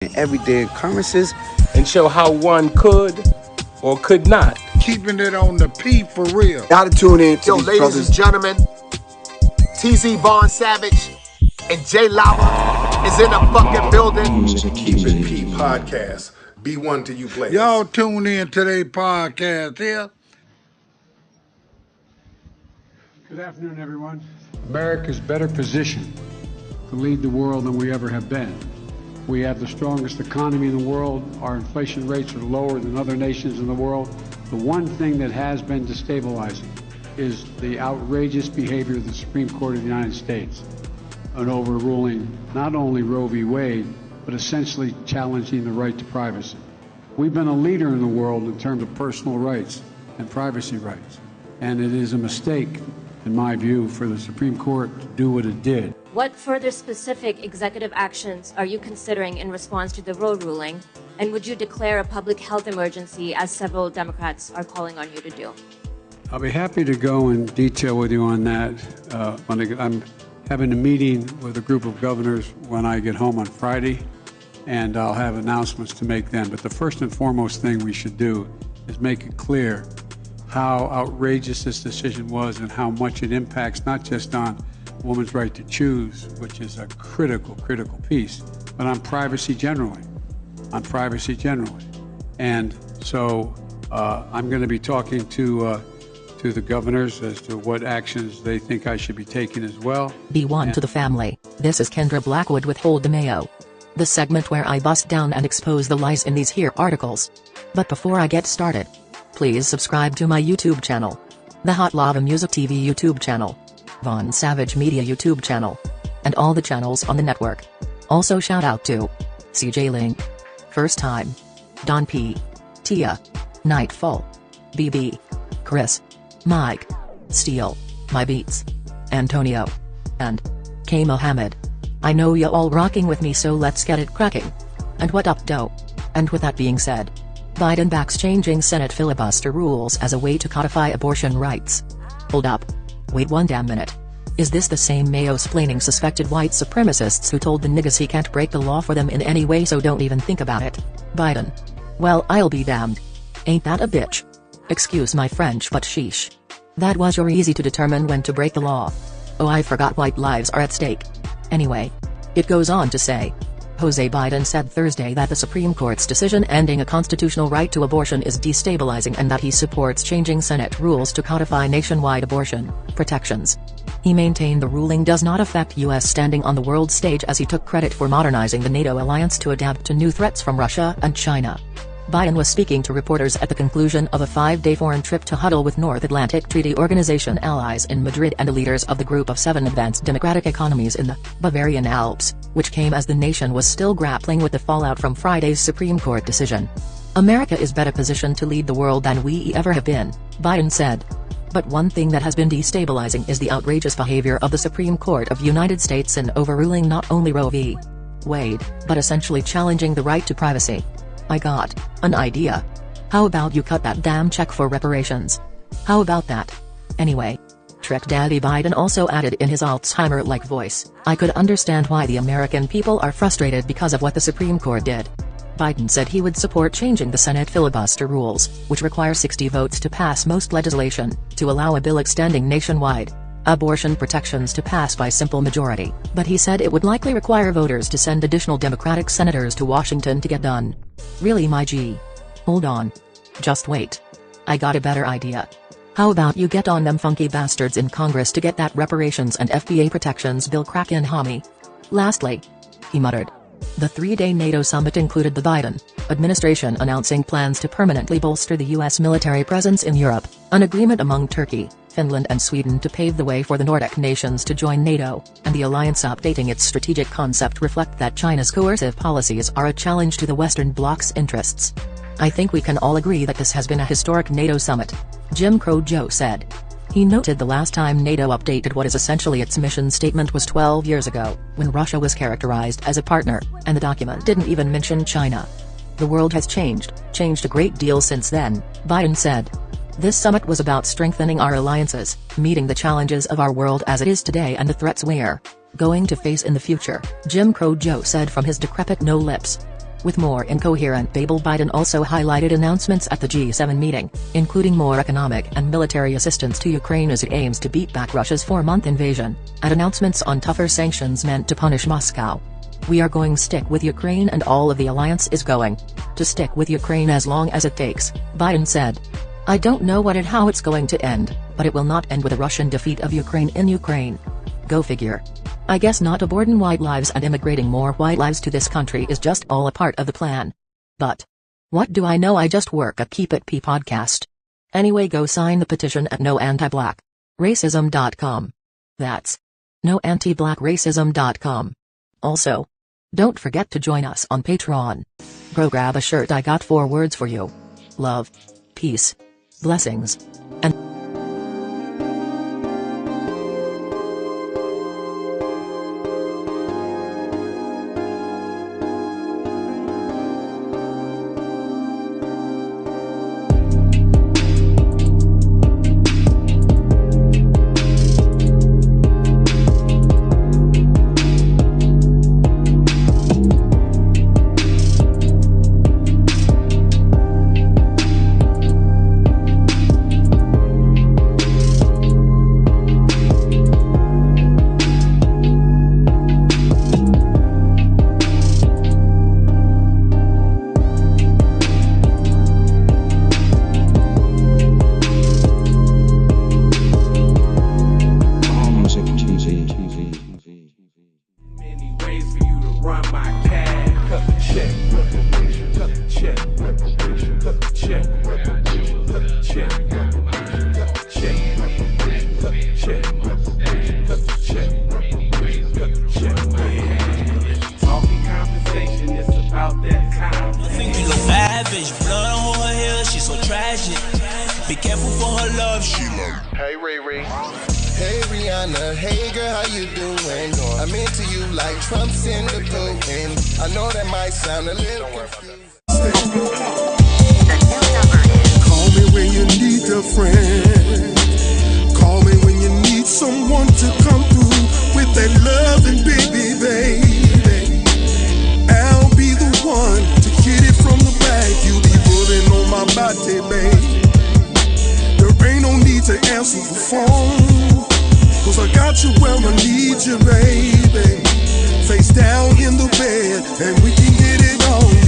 everyday occurrences and show how one could or could not. Keeping it on the P for real. Gotta tune in to Yo, these ladies brothers. and gentlemen, TZ Vaughn Savage and Jay Lava is in the fucking building. Keep It P podcast. Be one to you players. Y'all tune in to their podcast here. Good afternoon, everyone. America's better positioned to lead the world than we ever have been. We have the strongest economy in the world. Our inflation rates are lower than other nations in the world. The one thing that has been destabilizing is the outrageous behavior of the Supreme Court of the United States in overruling not only Roe v. Wade, but essentially challenging the right to privacy. We've been a leader in the world in terms of personal rights and privacy rights, and it is a mistake, in my view, for the Supreme Court to do what it did. What further specific executive actions are you considering in response to the Roe ruling? And would you declare a public health emergency, as several Democrats are calling on you to do? I'll be happy to go in detail with you on that. I'm having a meeting with a group of governors when I get home on Friday, and I'll have announcements to make then. But the first and foremost thing we should do is make it clear how outrageous this decision was and how much it impacts not just on a woman's right to choose, which is a critical piece, but on privacy generally. And so I'm going to be talking to the governors as to what actions they think I should be taking as well. Be one to the family. This is Kendra Blackwood with Hold the Mayo, the segment where I bust down and expose the lies in these here articles. But before I get started, please subscribe to my YouTube channel, the Hot Lava Music TV YouTube channel, Vaughn Savage Media YouTube channel, and all the channels on the network. Also shout out to CJ Ling, First Time, Don P, Tia, Nightfall, BB, Chris, Mike, Steele, My Beats, Antonio, and K. Mohammed. I know ya all rocking with me, so let's get it cracking. And what up, doe? And with that being said, Biden backs changing Senate filibuster rules as a way to codify abortion rights. Hold up. Wait one damn minute. Is this the same Mayo-splaining suspected white supremacists who told the niggas he can't break the law for them in any way, so don't even think about it? Biden. Well, I'll be damned. Ain't that a bitch? Excuse my French, but sheesh. That was your easy to determine when to break the law. Oh, I forgot white lives are at stake. Anyway. It goes on to say, Jose Biden said Thursday that the Supreme Court's decision ending a constitutional right to abortion is destabilizing and that he supports changing Senate rules to codify nationwide abortion protections. He maintained the ruling does not affect U.S. standing on the world stage, as he took credit for modernizing the NATO alliance to adapt to new threats from Russia and China. Biden was speaking to reporters at the conclusion of a 5-day foreign trip to huddle with North Atlantic Treaty Organization allies in Madrid and the leaders of the Group of 7 advanced democratic economies in the Bavarian Alps, which came as the nation was still grappling with the fallout from Friday's Supreme Court decision. America is better positioned to lead the world than we ever have been, Biden said. But one thing that has been destabilizing is the outrageous behavior of the Supreme Court of United States in overruling not only Roe v. Wade, but essentially challenging the right to privacy. I got an idea. How about you cut that damn check for reparations? How about that? Anyway. Trick Daddy Biden also added in his Alzheimer-like voice, I could understand why the American people are frustrated because of what the Supreme Court did. Biden said he would support changing the Senate filibuster rules, which require 60 votes to pass most legislation, to allow a bill extending nationwide abortion protections to pass by simple majority, but he said it would likely require voters to send additional Democratic senators to Washington to get done. Really, my G? Hold on. Just wait. I got a better idea. How about you get on them funky bastards in Congress to get that reparations and FBA protections bill crackin', homie? Lastly, he muttered. The 3-day NATO summit included the Biden administration announcing plans to permanently bolster the U.S. military presence in Europe, an agreement among Turkey, Finland and Sweden to pave the way for the Nordic nations to join NATO, and the alliance updating its strategic concept reflect that China's coercive policies are a challenge to the Western bloc's interests. I think we can all agree that this has been a historic NATO summit, Jim Crow Joe said. He noted the last time NATO updated what is essentially its mission statement was 12 years ago, when Russia was characterized as a partner, and the document didn't even mention China. The world has changed a great deal since then, Biden said. This summit was about strengthening our alliances, meeting the challenges of our world as it is today and the threats we're going to face in the future, Jim Crow Joe said from his decrepit no lips. With more incoherent babble, Biden also highlighted announcements at the G7 meeting, including more economic and military assistance to Ukraine as it aims to beat back Russia's 4-month invasion, and announcements on tougher sanctions meant to punish Moscow. "We are going to stick with Ukraine, and all of the alliance is going to stick with Ukraine as long as it takes," Biden said. "I don't know what and how it's going to end, but it will not end with a Russian defeat of Ukraine in Ukraine. Go figure. I guess not. Aborting white lives and immigrating more white lives to this country is just all a part of the plan. But what do I know? I just work at Keep It P podcast. Anyway, go sign the petition at noantiblack.racism.com. That's noantiblack.racism.com. Also, don't forget to join us on Patreon. Go grab a shirt. I got 4 words for you: love, peace, blessings, and be careful for her love, she like. Hey Riri. Hey Rihanna, hey girl, how you doing? I'm into you like Trump's in the building. I know that might sound a little confused. Call me when you need a friend. Call me when you need someone to come through with that loving baby. I'll be the one to get it from the back. You'll be putting on my body, babe. There ain't no need to answer the phone, 'cause I got you where I need you, baby. Face down in the bed, and we can get it on.